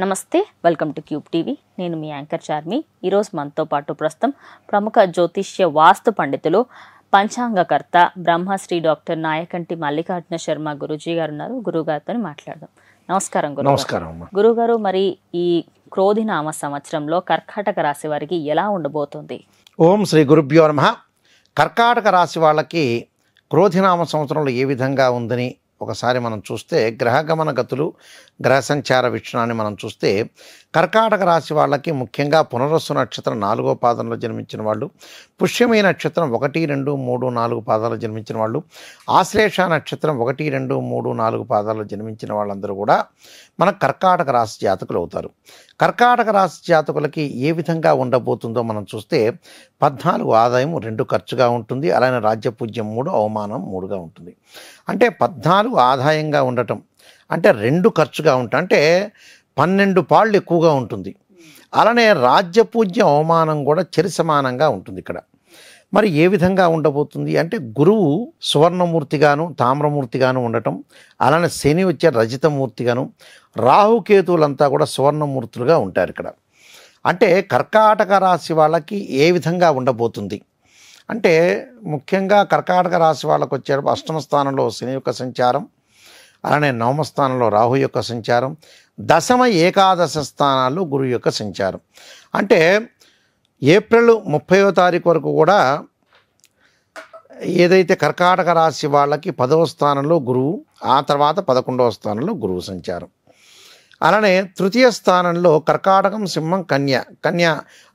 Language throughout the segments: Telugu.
నమస్తే, వెల్కమ్ టు క్యూబ్ టీవీ. నేను మీ యాంకర్ చార్మి. ఈరోజు మనతో పాటు ప్రస్తుతం ప్రముఖ జ్యోతిష్య వాస్తు పండితులు, పంచాంగకర్త బ్రహ్మశ్రీ డాక్టర్ నాయకంటి మల్లికార్జున శర్మ గురూజీ గారు ఉన్నారు. గురుగారితో మాట్లాడదాం. నమస్కారం గురు. నమస్కారం గురుగారు, మరి ఈ క్రోధినామ సంవత్సరంలో కర్కాటక రాశి వారికి ఎలా ఉండబోతుంది? ఓం శ్రీ గురుభ్యో నమః. కర్కాటక రాశి వాళ్ళకి క్రోధినామ సంవత్సరంలో ఏ విధంగా ఉందని ఒకసారి మనం చూస్తే, గ్రహగమన గతులు, గ్రహ సంచార వీక్షణాన్ని మనం చూస్తే, కర్కాటక రాశి వాళ్ళకి ముఖ్యంగా పునరస్సు నక్షత్రం 4వ పాదంలో జన్మించిన వాళ్ళు, పుష్యమి నక్షత్రం 1, 2, 3, 4 పాదాలు జన్మించిన వాళ్ళు, ఆశ్లేష నక్షత్రం 1, 2, 3, 4 పాదాలు జన్మించిన వాళ్ళందరూ కూడా మన కర్కాటక రాశి జాతకులు అవుతారు. కర్కాటక రాశి జాతకులకి ఏ విధంగా ఉండబోతుందో మనం చూస్తే, 14 ఆదాయం, 2 ఖర్చుగా ఉంటుంది. అలానే రాజ్యపూజ్యం 3, అవమానం 3గా ఉంటుంది. అంటే 14 ఆదాయంగా ఉండటం అంటే 2 ఖర్చుగా ఉంటాయి, అంటే 12 పాళ్ళు ఎక్కువగా ఉంటుంది. అలానే రాజ్యపూజ్యం అవమానం కూడా చెరి సమానంగా ఉంటుంది ఇక్కడ. మరి ఏ విధంగా ఉండబోతుంది అంటే, గురువు సువర్ణమూర్తిగాను తామ్రమూర్తిగాను ఉండటం, అలానే శని వచ్చే రజితమూర్తిగాను, రాహుకేతువులంతా కూడా సువర్ణమూర్తులుగా ఉంటారు ఇక్కడ. అంటే కర్కాటక రాశి వాళ్ళకి ఏ విధంగా ఉండబోతుంది అంటే, ముఖ్యంగా కర్కాటక రాశి వాళ్ళకు వచ్చేటప్పుడు అష్టమ స్థానంలో శని యొక్క సంచారం, అలానే నవమ స్థానంలో రాహు యొక్క సంచారం, దశమ ఏకాదశ స్థానాల్లో గురువు యొక్క సంచారం. అంటే ఏప్రిల్ 30వ తారీఖు వరకు కూడా ఏదైతే కర్కాటక రాశి వాళ్ళకి 10వ స్థానంలో గురువు, ఆ తర్వాత 11వ స్థానంలో గురువు సంచారం. అలానే తృతీయ స్థానంలో కర్కాటకం, సింహం, కన్య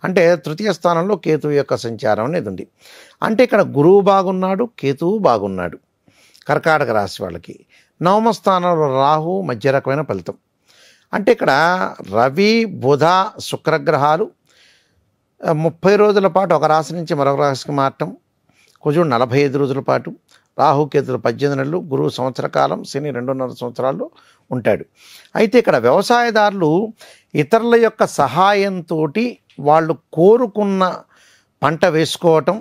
అంటే తృతీయ స్థానంలో కేతువు యొక్క సంచారం అనేది ఉంది. అంటే ఇక్కడ గురువు బాగున్నాడు, కేతువు బాగున్నాడు కర్కాటక రాశి వాళ్ళకి. నవమ స్థానంలో రాహు, మధ్య రకమైన ఫలితం. అంటే ఇక్కడ రవి, బుధ, శుక్రగ్రహాలు 30 రోజుల పాటు ఒక రాశి నుంచి మరొక రాశికి మారటం, కుజుడు 45 రోజుల పాటు, రాహుకేతులు 18 నెలలు, గురువు సంవత్సర కాలం, శని 2.5 సంవత్సరాలు ఉంటాడు. అయితే ఇక్కడ వ్యవసాయదారులు ఇతరుల యొక్క సహాయంతో వాళ్ళు కోరుకున్న పంట వేసుకోవటం,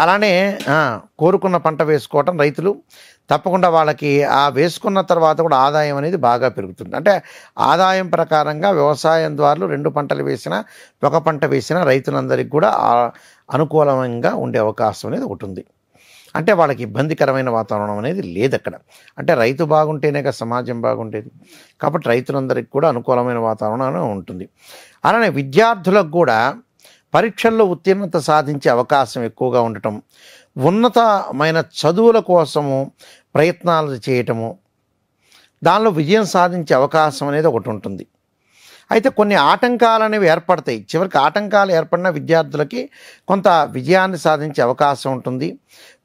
అలానే కోరుకున్న పంట వేసుకోవటం రైతులు తప్పకుండా వాళ్ళకి ఆ వేసుకున్న తర్వాత కూడా ఆదాయం అనేది బాగా పెరుగుతుంది. అంటే ఆదాయం ప్రకారంగా వ్యవసాయం ద్వారా 2 పంటలు వేసినా, 1 పంట వేసినా రైతులందరికీ కూడా అనుకూలంగా ఉండే అవకాశం అనేది ఒకటి ఉంది. అంటే వాళ్ళకి ఇబ్బందికరమైన వాతావరణం అనేది లేదు అక్కడ. అంటే రైతు బాగుంటేనే సమాజం బాగుండేది. కాబట్టి రైతులందరికీ కూడా అనుకూలమైన వాతావరణం ఉంటుంది. అలానే విద్యార్థులకు కూడా పరీక్షల్లో ఉత్తీర్ణత సాధించే అవకాశం ఎక్కువగా ఉండటం, ఉన్నతమైన చదువుల కోసము ప్రయత్నాలు చేయటము, దానిలో విజయం సాధించే అవకాశం అనేది ఒకటి ఉంటుంది. అయితే కొన్ని ఆటంకాలు అనేవి ఏర్పడతాయి. చివరికి ఆటంకాలు ఏర్పడిన విద్యార్థులకి కొంత విజయాన్ని సాధించే అవకాశం ఉంటుంది.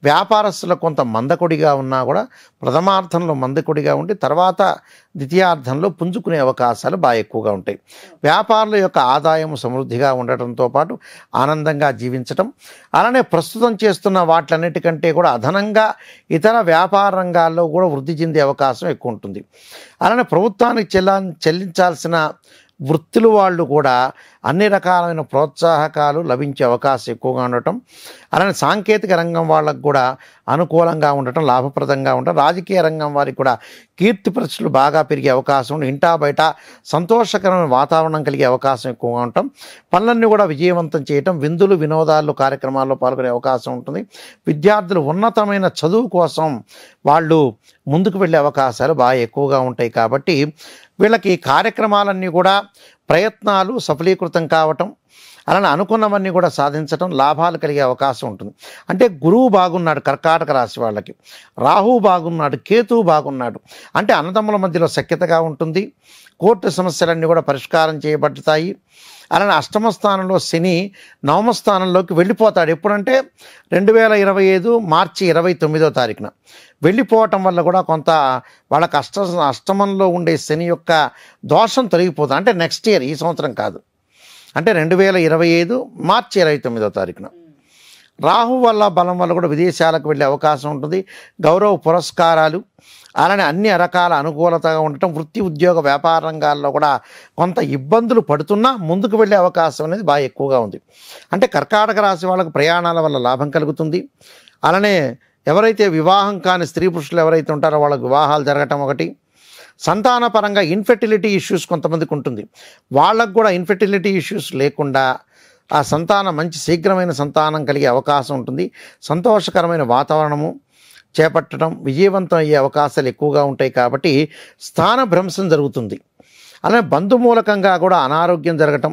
వ్యాపారస్తులకు కొంత మందకొడిగా ఉన్నా కూడా ప్రథమార్థంలో మందకొడిగా ఉండి తర్వాత ద్వితీయార్థంలో పుంజుకునే అవకాశాలు బాగా ఎక్కువగా ఉంటాయి. వ్యాపారుల యొక్క ఆదాయం సమృద్ధిగా ఉండటంతో పాటు ఆనందంగా జీవించటం, అలానే ప్రస్తుతం చేస్తున్న వాటిలన్నిటికంటే కూడా అదనంగా ఇతర వ్యాపార రంగాల్లో కూడా వృద్ధి చెందే అవకాశం ఎక్కువ ఉంటుంది. అలానే ప్రభుత్వానికి చెల్లించాల్సిన వృత్తులు వాళ్ళు కూడా అన్ని రకాలైన ప్రోత్సాహకాలు లభించే అవకాశం ఎక్కువగా ఉండటం, అలానే సాంకేతిక రంగం వాళ్ళకు కూడా అనుకూలంగా ఉండటం, లాభప్రదంగా ఉండటం, రాజకీయ రంగం వారికి కూడా కీర్తి ప్రతిష్టలు బాగా పెరిగే అవకాశం ఉంది. ఇంటా బయట సంతోషకరమైన వాతావరణం కలిగే అవకాశం ఎక్కువగా ఉండటం, పనులన్నీ కూడా విజయవంతం చేయటం, విందులు వినోదాలు కార్యక్రమాల్లో పాల్గొనే అవకాశం ఉంటుంది. విద్యార్థులు ఉన్నతమైన చదువు కోసం వాళ్ళు ముందుకు వెళ్ళే అవకాశాలు బాగా ఎక్కువగా ఉంటాయి. కాబట్టి వీళ్ళకి కార్యక్రమాలన్నీ కూడా ప్రయత్నాలు సఫలీకృతం కావటం, అలానే అనుకున్నవన్నీ కూడా సాధించటం, లాభాలు కలిగే అవకాశం ఉంటుంది. అంటే గురువు బాగున్నాడు కర్కాటక రాశి వాళ్ళకి, రాహువు బాగున్నాడు, కేతువు బాగున్నాడు. అంటే అన్నదమ్ముల మధ్యలో సఖ్యతగా ఉంటుంది. కోర్టు సమస్యలన్నీ కూడా పరిష్కారం చేయబడతాయి. అలానే అష్టమ స్థానంలో శని నవమ స్థానంలోకి వెళ్ళిపోతాడు. ఎప్పుడంటే 2025 మార్చి 29వ తారీఖున వెళ్ళిపోవటం వల్ల కూడా కొంత వాళ్ళకి అష్టమంలో ఉండే శని యొక్క దోషం తొలగిపోతుంది. అంటే నెక్స్ట్ ఇయర్, ఈ సంవత్సరం కాదు, అంటే 2025 మార్చి 29వ తారీఖున. రాహు వల్ల బలం వల్ల కూడా విదేశాలకు వెళ్ళే అవకాశం ఉంటుంది. గౌరవ పురస్కారాలు, అలానే అన్ని రకాల అనుకూలతగా ఉండటం, వృత్తి ఉద్యోగ వ్యాపార రంగాల్లో కూడా కొంత ఇబ్బందులు పడుతున్నా ముందుకు వెళ్ళే అవకాశం అనేది బాగా ఎక్కువగా ఉంది. అంటే కర్కాటక రాశి వాళ్ళకు ప్రయాణాల వల్ల లాభం కలుగుతుంది. అలానే ఎవరైతే వివాహం కాని స్త్రీ పురుషులు ఎవరైతే ఉంటారో వాళ్ళకు వివాహాలు జరగటం ఒకటి, సంతానపరంగా ఇన్ఫెర్టిలిటీ ఇష్యూస్ కొంతమందికి ఉంటుంది. వాళ్ళకు కూడా ఇన్ఫెర్టిలిటీ ఇష్యూస్ లేకుండా ఆ సంతానం మంచి శీఘ్రమైన సంతానం కలిగే అవకాశం ఉంటుంది. సంతోషకరమైన వాతావరణము చేపట్టడం, విజయవంతం అయ్యే అవకాశాలు ఎక్కువగా ఉంటాయి. కాబట్టి స్థానభ్రంశం జరుగుతుంది. అలానే బంధుమూలకంగా కూడా అనారోగ్యం జరగటం,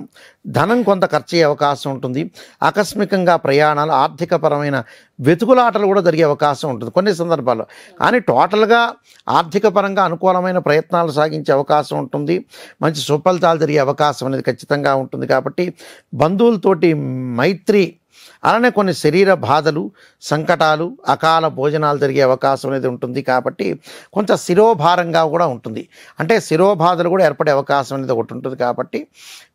ధనం కొంత ఖర్చు అయ్యే అవకాశం ఉంటుంది. ఆకస్మికంగా ప్రయాణాలు, ఆర్థికపరమైన వెతుకులాటలు కూడా జరిగే అవకాశం ఉంటుంది కొన్ని సందర్భాల్లో. కానీ టోటల్గా ఆర్థిక పరంగా అనుకూలమైన ప్రయత్నాలు సాగించే అవకాశం ఉంటుంది. మంచి సుఫలితాలు జరిగే అవకాశం అనేది ఖచ్చితంగా ఉంటుంది. కాబట్టి బంధువులతోటి మైత్రి, అలానే కొన్ని శరీర బాధలు, సంకటాలు, అకాల భోజనాలు జరిగే అవకాశం అనేది ఉంటుంది. కాబట్టి కొంత శిరోభారంగా కూడా ఉంటుంది. అంటే శిరోబాధలు కూడా ఏర్పడే అవకాశం అనేది ఒకటి ఉంటుంది. కాబట్టి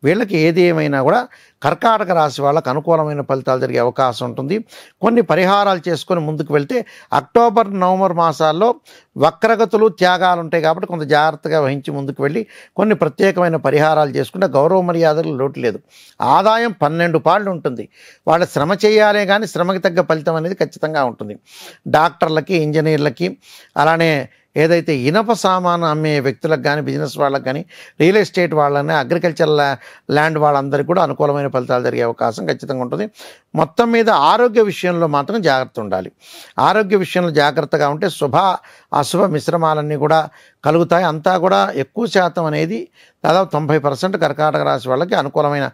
వీళ్ళకి ఏది ఏమైనా కూడా కర్కాటక రాశి వాళ్ళకు అనుకూలమైన ఫలితాలు జరిగే అవకాశం ఉంటుంది. కొన్ని పరిహారాలు చేసుకొని ముందుకు వెళ్తే అక్టోబర్, నవంబర్ మాసాల్లో వక్రగతులు, త్యాగాలు ఉంటాయి. కాబట్టి కొంత జాగ్రత్తగా వహించి ముందుకు వెళ్ళి కొన్ని ప్రత్యేకమైన పరిహారాలు చేసుకుంటే గౌరవ మర్యాదలు లోటు లేదు. ఆదాయం 12 పాళ్ళు ఉంటుంది. వాళ్ళ శ్రమ చేయాలే కానీ శ్రమకి తగ్గ ఫలితం అనేది ఖచ్చితంగా ఉంటుంది. డాక్టర్లకి, ఇంజనీర్లకి, అలానే ఏదైతే ఇనప సామాను అమ్మే వ్యక్తులకు కానీ, బిజినెస్ వాళ్ళకి కానీ, రియల్ ఎస్టేట్ వాళ్ళని, అగ్రికల్చర్ ల్యాండ్ వాళ్ళందరికీ కూడా అనుకూలమైన ఫలితాలు జరిగే అవకాశం ఖచ్చితంగా ఉంటుంది. మొత్తం మీద ఆరోగ్య విషయంలో మాత్రం జాగ్రత్త ఉండాలి. ఆరోగ్య విషయంలో జాగ్రత్తగా ఉంటే శుభ అశుభ మిశ్రమాలన్నీ కూడా కలుగుతాయి. అంతా కూడా ఎక్కువ శాతం అనేది దాదాపు 90% కర్కాటక రాశి వాళ్ళకి అనుకూలమైన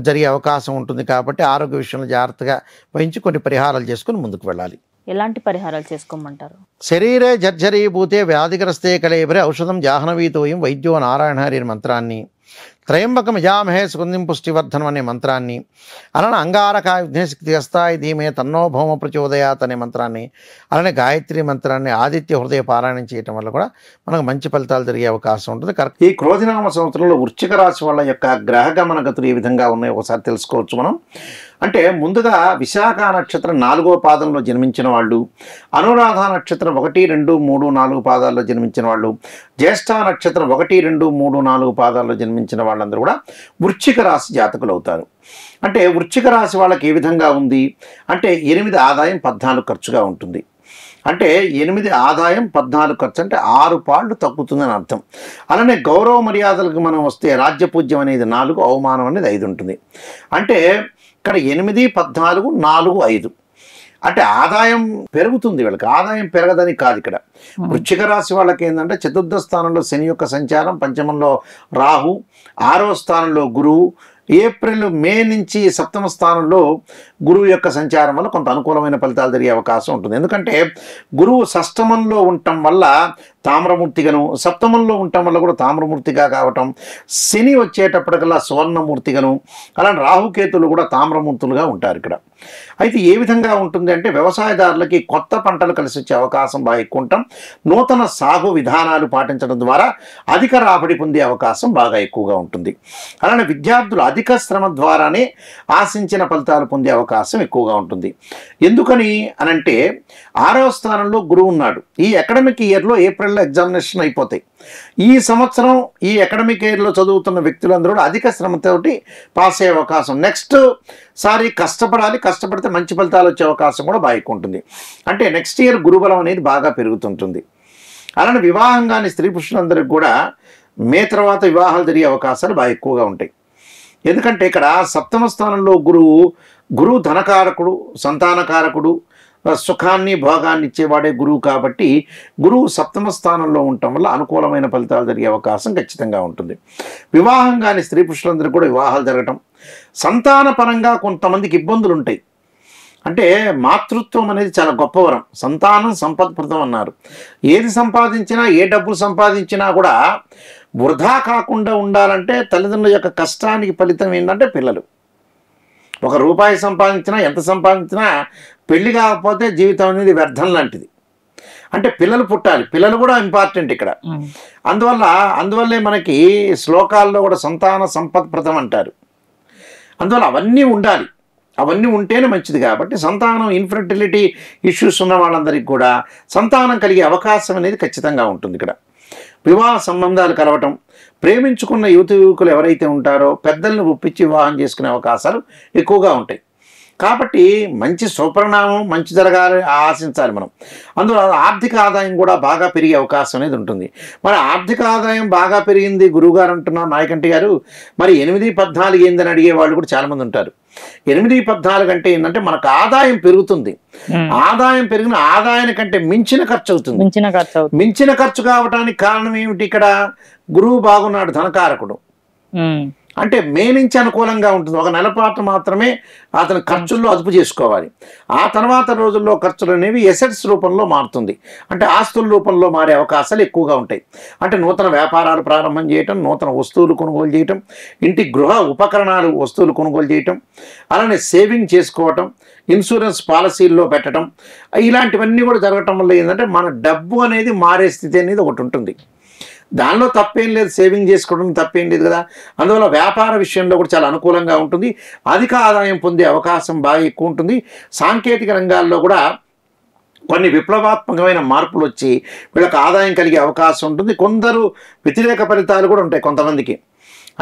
జరిగే అవకాశం ఉంటుంది. కాబట్టి ఆరోగ్య విషయంలో జాగ్రత్తగా వహించి కొన్ని పరిహారాలు చేసుకుని ముందుకు వెళ్ళాలి. ఎలాంటి పరిహారాలు చేసుకోమంటారు? శరీరే జర్జరీభూతే వ్యాధిగ్రస్తే కళేబరే ఔషధం జాహ్నవీతోయం వైద్యో నారాయణ హరి మంత్రాన్ని, త్రయంబకం యజామహే సుగంధిం పుష్టివర్ధనం అనే మంత్రాన్ని, అలానే అంగారకాయ విఘ్నశక్తి హస్తాయి ధీమే తన్నో భౌమ ప్రచోదయాత్ అనే మంత్రాన్ని, అలానే గాయత్రి మంత్రాన్ని ఆదిత్య హృదయ పారాయణం చేయటం వల్ల కూడా మనకు మంచి ఫలితాలు జరిగే అవకాశం ఉంటుంది. ఈ క్రోధినామ సంవత్సరంలో వృశ్చిక రాశి వాళ్ళ యొక్క గ్రహగమన గతులు ఏ విధంగా ఉన్నాయో ఒకసారి తెలుసుకోవచ్చు మనం. అంటే ముందుగా విశాఖ నక్షత్రం 4వ పాదంలో జన్మించిన వాళ్ళు, అనురాధ నక్షత్రం 1, 2, 3, 4 పాదాల్లో జన్మించిన వాళ్ళు, జ్యేష్ఠ నక్షత్రం 1, 2, 3, 4 పాదాల్లో జన్మించిన వాళ్ళందరూ కూడా వృశ్చిక రాశి జాతకులు అవుతారు. అంటే వృశ్చిక రాశి వాళ్ళకి ఏ విధంగా ఉంది అంటే 8 ఆదాయం 14 ఖర్చుగా ఉంటుంది. అంటే 8 ఆదాయం 14 ఖర్చు అంటే 6 పాళ్ళు తగ్గుతుందని అర్థం. అలానే గౌరవ మర్యాదలకు మనం వస్తే రాజ్యపూజ్యం అనేది 4, అవమానం అనేది 5 ఉంటుంది. అంటే ఇక్కడ 8, 14, 4, 5 అంటే ఆదాయం పెరుగుతుంది. వీళ్ళకి ఆదాయం పెరగదని కాదు. ఇక్కడ వృశ్చిక రాశి వాళ్ళకి ఏంటంటే చతుర్థ స్థానంలో శని యొక్క సంచారం, పంచమంలో రాహు, 6వ స్థానంలో గురువు, ఏప్రిల్, మే నుంచి 7వ స్థానంలో గురువు యొక్క సంచారం వల్ల కొంత అనుకూలమైన ఫలితాలు జరిగే అవకాశం ఉంటుంది. ఎందుకంటే గురువు షష్టమంలో ఉండటం వల్ల తామ్రమూర్తిగాను, సప్తమంలో ఉండటం వల్ల కూడా తామ్రమూర్తిగా కావటం, శని వచ్చేటప్పటికల్లా సువర్ణమూర్తిగాను, అలాంటి రాహుకేతులు కూడా తామ్రమూర్తులుగా ఉంటారు ఇక్కడ. అయితే ఏ విధంగా ఉంటుంది అంటే వ్యవసాయదారులకి కొత్త పంటలు కలిసి వచ్చే అవకాశం బాగా ఎక్కువ ఉంటాం. నూతన సాగు విధానాలు పాటించడం ద్వారా అధిక రాబడి పొందే అవకాశం బాగా ఎక్కువగా ఉంటుంది. అలానే విద్యార్థులు అధిక శ్రమ ద్వారానే ఆశించిన ఫలితాలు పొందే అవకాశం ఎక్కువగా ఉంటుంది. ఎందుకని అనంటే 6వ స్థానంలో గురువు ఉన్నాడు. ఈ అకాడమిక్ ఇయర్లో ఏప్రిల్లో ఎగ్జామినేషన్ అయిపోతాయి. ఈ సంవత్సరం ఈ అకాడమిక్ ఇయర్లో చదువుతున్న వ్యక్తులందరూ కూడా అధిక శ్రమతోటి పాస్ అయ్యే అవకాశం, నెక్స్ట్ సారి కష్టపడాలి, కష్టపడితే మంచి ఫలితాలు వచ్చే అవకాశం కూడా బాగా ఎక్కువ ఉంటుంది. అంటే నెక్స్ట్ ఇయర్ గురుబలం అనేది బాగా పెరుగుతుంటుంది. అలానే వివాహం కాని స్త్రీ పురుషులందరికీ కూడా మే తర్వాత వివాహాలు జరిగే అవకాశాలు బాగా ఎక్కువగా ఉంటాయి. ఎందుకంటే ఇక్కడ 7వ స్థానంలో గురువు ధనకారకుడు, సంతానకారకుడు, సుఖాన్ని భోగాన్ని ఇచ్చేవాడే గురువు. కాబట్టి గురువు 7వ స్థానంలో ఉండటం వల్ల అనుకూలమైన ఫలితాలు జరిగే అవకాశం ఖచ్చితంగా ఉంటుంది. వివాహం కాని స్త్రీ పురుషులందరూ కూడా వివాహాలు జరగటం, సంతాన పరంగా కొంతమందికి ఇబ్బందులు ఉంటాయి. అంటే మాతృత్వం అనేది చాలా గొప్ప వరం. సంతానం సంపత్ప్రదం అన్నారు. ఏది సంపాదించినా, ఏ డబ్బులు సంపాదించినా కూడా వృధా కాకుండా ఉండాలంటే తల్లిదండ్రుల యొక్క కష్టానికి ఫలితం ఏంటంటే పిల్లలు. 1 రూపాయి సంపాదించినా, ఎంత సంపాదించినా పెళ్లి కాకపోతే జీవితం అనేది వ్యర్థం లాంటిది. అంటే పిల్లలు పుట్టాలి, పిల్లలు కూడా ఇంపార్టెంట్ ఇక్కడ. అందువల్లే మనకి శ్లోకాల్లో కూడా సంతాన సంపత్ప్రదం అంటారు. అందువల్ల అవన్నీ ఉండాలి, అవన్నీ ఉంటేనే మంచిది. కాబట్టి సంతానం, ఇన్ఫర్టిలిటీ ఇష్యూస్ ఉన్న వాళ్ళందరికీ కూడా సంతానం కలిగే అవకాశం అనేది ఖచ్చితంగా ఉంటుంది ఇక్కడ. వివాహ సంబంధాలు కలవటం, ప్రేమించుకున్న యువకులు ఎవరైతే ఉంటారో పెద్దలను ఒప్పించి వివాహం చేసుకునే అవకాశాలు ఎక్కువగా ఉంటాయి. కాబట్టి మంచి సుపరిణామం మంచి జరగాలి ఆశించాలి మనం. అందులో ఆర్థిక ఆదాయం కూడా బాగా పెరిగే అవకాశం అనేది ఉంటుంది. మరి ఆర్థిక ఆదాయం బాగా పెరిగింది గురువుగారు అంటున్నారు నాయకంటి గారు, మరి 8-14 ఏందని అడిగే వాళ్ళు కూడా చాలామంది ఉంటారు. 8-14 అంటే ఏంటంటే మనకు ఆదాయం పెరుగుతుంది. ఆదాయం పెరిగిన ఆదాయం కంటే మించిన ఖర్చు అవుతుంది. మించిన ఖర్చు కావడానికి కారణం ఏమిటి? ఇక్కడ గురువు బాగున్నాడు, ధనకారకుడు. అంటే మే నుంచి అనుకూలంగా ఉంటుంది. ఒక నెల పాటు మాత్రమే అతని ఖర్చుల్లో అదుపు చేసుకోవాలి. ఆ తర్వాత రోజుల్లో ఖర్చులు అనేవి ఎసెట్స్ రూపంలో మారుతుంది. అంటే ఆస్తుల రూపంలో మారే అవకాశాలు ఎక్కువగా ఉంటాయి. అంటే నూతన వ్యాపారాలు ప్రారంభం చేయటం, నూతన వస్తువులు కొనుగోలు చేయటం, ఇంటి గృహ ఉపకరణాలు వస్తువులు కొనుగోలు చేయటం, అలానే సేవింగ్ చేసుకోవటం, ఇన్సూరెన్స్ పాలసీల్లో పెట్టడం, ఇలాంటివన్నీ కూడా జరగటం వల్ల ఏంటంటే మన డబ్బు అనేది మారే స్థితి అనేది ఒకటి ఉంటుంది. దానిలో తప్పేం లేదు, సేవింగ్ చేసుకోవడం తప్పేం లేదు కదా. అందువల్ల వ్యాపార విషయంలో కూడా చాలా అనుకూలంగా ఉంటుంది. అధిక ఆదాయం పొందే అవకాశం బాగా ఎక్కువ ఉంటుంది. సాంకేతిక రంగాల్లో కూడా కొన్ని విప్లవాత్మకమైన మార్పులు వచ్చి వీళ్ళకి ఆదాయం కలిగే అవకాశం ఉంటుంది. కొందరు వ్యతిరేక ఫలితాలు కూడా ఉంటాయి కొంతమందికి.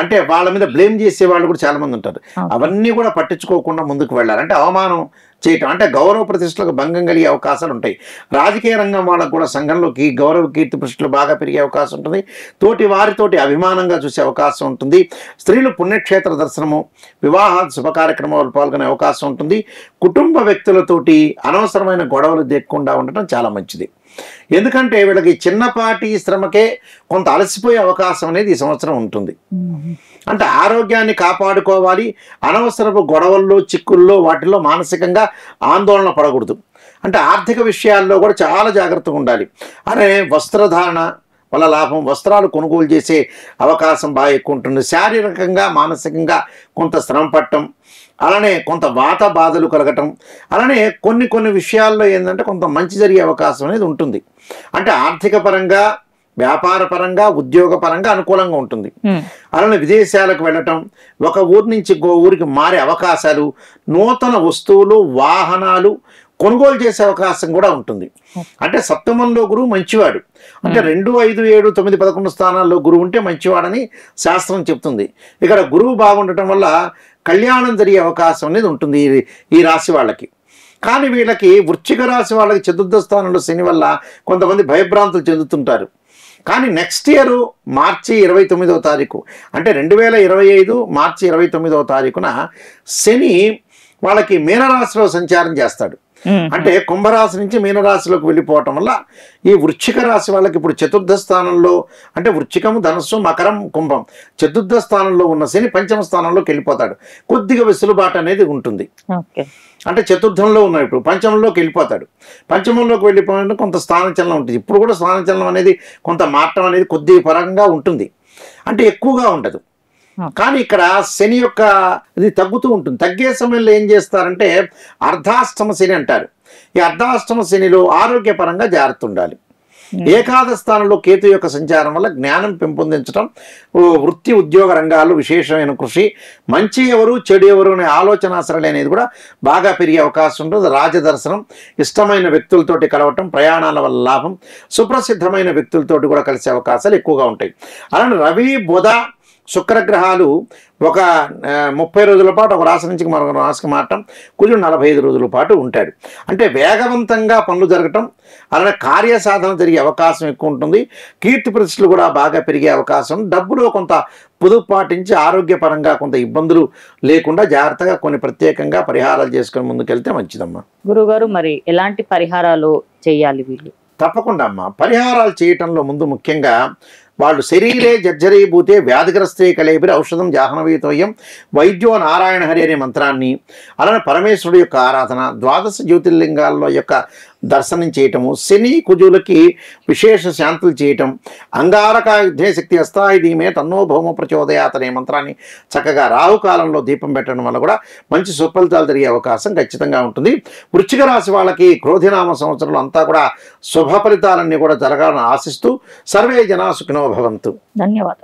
అంటే వాళ్ళ మీద బ్లేమ్ చేసే వాళ్ళు కూడా చాలామంది ఉంటారు. అవన్నీ కూడా పట్టించుకోకుండా ముందుకు వెళ్ళాలి. అంటే అవమానం చేయటం, అంటే గౌరవ ప్రతిష్టలకు భంగం కలిగే అవకాశాలు ఉంటాయి. రాజకీయ రంగం వాళ్ళకు కూడా సంఘంలోకి గౌరవ కీర్తి ప్రతిష్టలు బాగా పెరిగే అవకాశం ఉంటుంది. తోటి వారితోటి అభిమానంగా చూసే అవకాశం ఉంటుంది. స్త్రీలు పుణ్యక్షేత్ర దర్శనము, వివాహాలు శుభ కార్యక్రమాలు పాల్గొనే అవకాశం ఉంటుంది. కుటుంబ వ్యక్తులతోటి అనవసరమైన గొడవలు దేక్కుండా ఉండటం చాలా మంచిది. ఎందుకంటే వీళ్ళకి చిన్నపాటి శ్రమకే కొంత అలసిపోయే అవకాశం అనేది ఈ సంవత్సరం ఉంటుంది. అంటే ఆరోగ్యాన్ని కాపాడుకోవాలి. అనవసరపు గొడవల్లో చిక్కుల్లో వాటిల్లో మానసికంగా ఆందోళన పడకూడదు. అంటే ఆర్థిక విషయాల్లో కూడా చాలా జాగ్రత్తగా ఉండాలి. అనే వస్త్రధారణ వల్ల లాభం, వస్త్రాలు కొనుగోలు చేసే అవకాశం బాగా ఎక్కువ ఉంటుంది. శారీరకంగా మానసికంగా కొంత శ్రమ పట్టడం, అలానే కొంత వాత బాధలు కలగటం, అలానే కొన్ని విషయాల్లో ఏంటంటే కొంత మంచి జరిగే అవకాశం అనేది ఉంటుంది. అంటే ఆర్థిక పరంగా, వ్యాపార పరంగా, ఉద్యోగ పరంగా అనుకూలంగా ఉంటుంది. అలానే విదేశాలకు వెళ్ళటం, ఒక ఊరి నుంచి ఇంకో ఊరికి మారే అవకాశాలు, నూతన వస్తువులు వాహనాలు కొనుగోలు చేసే అవకాశం కూడా ఉంటుంది. అంటే సప్తమంలో గురువు మంచివాడు. అంటే 2, 5, 7, 9, 11 స్థానాల్లో గురువు ఉంటే మంచివాడని శాస్త్రం చెప్తుంది. ఇక్కడ గురువు బాగుండటం వల్ల కళ్యాణం జరిగే అవకాశం అనేది ఉంటుంది ఈ రాశి వాళ్ళకి. కానీ వీళ్ళకి వృశ్చిక రాశి వాళ్ళకి చతుర్థ స్థానంలో శని వల్ల కొంతమంది భయభ్రాంతులు చెందుతుంటారు. కానీ నెక్స్ట్ ఇయర్ మార్చి 29వ తారీఖు, అంటే 2025 మార్చి 29వ తారీఖున శని వాళ్ళకి మీనరాశిలో సంచారం చేస్తాడు. అంటే కుంభరాశి నుంచి మీనరాశిలోకి వెళ్ళిపోవటం వల్ల ఈ వృశ్చిక రాశి వాళ్ళకి ఇప్పుడు చతుర్థ స్థానంలో, అంటే వృశ్చికం, ధనుస్సు, మకరం, కుంభం చతుర్థ స్థానంలో ఉన్న శని పంచమ స్థానంలోకి వెళ్ళిపోతాడు. కొద్దిగా వెసులుబాటు అనేది ఉంటుంది. అంటే చతుర్థంలో ఉన్న ఇప్పుడు పంచమంలోకి వెళ్ళిపోతాడు. పంచమంలోకి వెళ్ళిపోయిన కొంత స్థానచలనం ఉంటుంది. ఇప్పుడు కూడా స్థానచలనం అనేది కొంత మార్చడం అనేది కొద్ది పరంగా ఉంటుంది, అంటే ఎక్కువగా ఉండదు. కానీ ఇక్కడ శని యొక్క ఇది తగ్గుతూ ఉంటుంది. తగ్గే సమయంలో ఏం చేస్తారంటే అర్ధాష్టమ శని అంటారు. ఈ అర్ధాష్టమ శనిలో ఆరోగ్యపరంగా జాగ్రత్త ఉండాలి. ఏకాదశ స్థానంలో కేతు యొక్క సంచారం వల్ల జ్ఞానం పెంపొందించడం, వృత్తి ఉద్యోగ రంగాల్లో విశేషమైన కృషి, మంచి ఎవరు చెడు ఎవరు అనే ఆలోచన సరళి అనేది కూడా బాగా పెరిగే అవకాశం ఉంటుంది. రాజదర్శనం, ఇష్టమైన వ్యక్తులతోటి కలవటం, ప్రయాణాల వల్ల లాభం, సుప్రసిద్ధమైన వ్యక్తులతోటి కూడా కలిసే అవకాశాలు ఎక్కువగా ఉంటాయి. అలానే రవి, బుధ, శుక్రగ్రహాలు ఒక 30 రోజుల పాటు ఒక రాశి నుంచి మరొక రాశికి మారటం, కుజుడు 45 రోజుల పాటు ఉంటాడు. అంటే వేగవంతంగా పనులు జరగటం, అలానే కార్యసాధన జరిగే అవకాశం ఎక్కువ ఉంటుంది. కీర్తి ప్రతిష్టలు కూడా బాగా పెరిగే అవకాశం. డబ్బులో కొంత పొదుపు పాటించి ఆరోగ్యపరంగా కొంత ఇబ్బందులు లేకుండా జాగ్రత్తగా కొన్ని ప్రత్యేకంగా పరిహారాలు చేసుకొని ముందుకెళ్తే మంచిదమ్మా. గురుగారు, మరి ఎలాంటి పరిహారాలు చేయాలి వీళ్ళు? తప్పకుండా అమ్మా. పరిహారాలు చేయటంలో ముందు ముఖ్యంగా వాళ్ళు శరీరే జర్జరీభూతే వ్యాధిగ్రస్తే కలేబిరి ఔషధం జాహ్నవీతోయం వైద్యో నారాయణ హరి అనే మంత్రాన్ని, అలానే పరమేశ్వరుడు యొక్క ఆరాధన, ద్వాదశ జ్యోతిర్లింగాల్లో యొక్క దర్శనం చేయటము, శని కుజులకి విశేష శాంతులు చేయటం, అంగారక యుద్ధే శక్తి అస్థాయి ధీమే తన్నో భౌమ ప్రచోదయాత్ అనే మంత్రాన్ని చక్కగా రాహుకాలంలో దీపం పెట్టడం వల్ల కూడా మంచి సుఫలితాలు జరిగే అవకాశం ఖచ్చితంగా ఉంటుంది. వృశ్చిక రాశి వాళ్ళకి క్రోధినామ సంవత్సరంలో అంతా కూడా శుభ ఫలితాలన్నీ కూడా జరగాలని ఆశిస్తూ సర్వే జనా సుఖినో భవంతు. ధన్యవాదాలు.